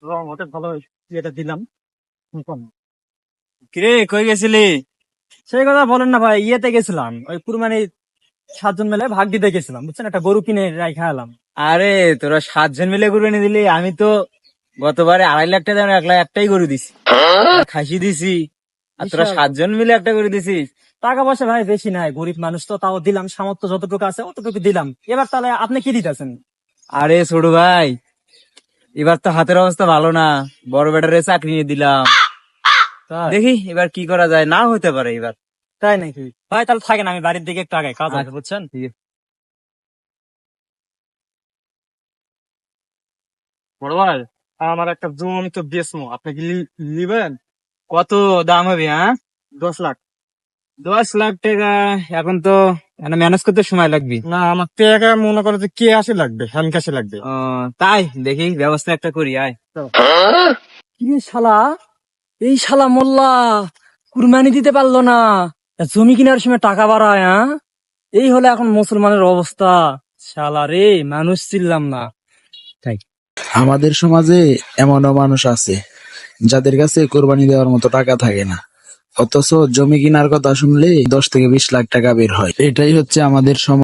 রং হতে ভালো এটা দিলাম কম। কিরে কই গেছিলি? সেই কথা বলেন না ভাই, ইয়েতে গেছিলাম ওই কুরবানি 7 জন মিলে ভাগ দিতে গেছিলাম, বুঝছেন, একটা গরু কিনে রাখা এলাম। আরে তোরা 7 জন মিলে কুরবানি দিলি, আমি তো গতবারে 2.5 লাখ টাকা দামের একটাই গরু দিছি, খাসি দিছি, আর তোরা বিশাল 7 জন মিলে একটা করে দিছিস। টাকা পয়সা ভাই বেশি নাই, গরিব মানুষ তো, তাও দিলাম, সামর্থ্য যতটুকু আছে অতটুকু দিলাম। এবার তাহলে আপনি কি দিতেছেন? আরে ছোট ভাই, এবার তো হাতের অবস্থা ভালো না, বড় বেটারে চাকরি নিয়ে দিলাম। তাই? দেখি এবার কি করা যায়, না হতে পারে এবার। তাই নাকি ভাই? তাহলে থাকেন, আমি বাড়ির দিকে একটু আগে কাজ আছে, আচ্ছা, বুঝছেন। ঠিক আছে। বড় ভাই, আমার একটা জমি তো বেচমো, আপনি কি নিবেন? কত দাম হবে? হ্যাঁ, 10 লাখ। 10 লাখ টাকা? এখন তো ম্যানেজ করতে সময় লাগবে। না, আমার টাকা মনে করো যে কে আসে লাগবে, হ্যান্ড ক্যাশে লাগবে। ও, তাই দেখি ব্যবস্থা একটা করি, আয়। কি শালা, এই শালা মোল্লা কুরবানি দিতে পারলো না, জমি কেনার সময় টাকা বাড়ায়, হ্যাঁ? এই হলো এখন মুসলমানের অবস্থা। শালা রে, মানুষ চিনলাম না। তাই আমাদের সমাজে এমনও মানুষ আছে যাদের কাছে কোরবানি দেওয়ার মতো টাকা থাকে না, অথচ জমি কেনার কথা শুনলে 10 থেকে 20 লাখ টাকা বের হয়। এটাই হচ্ছে আমাদের সমাজ।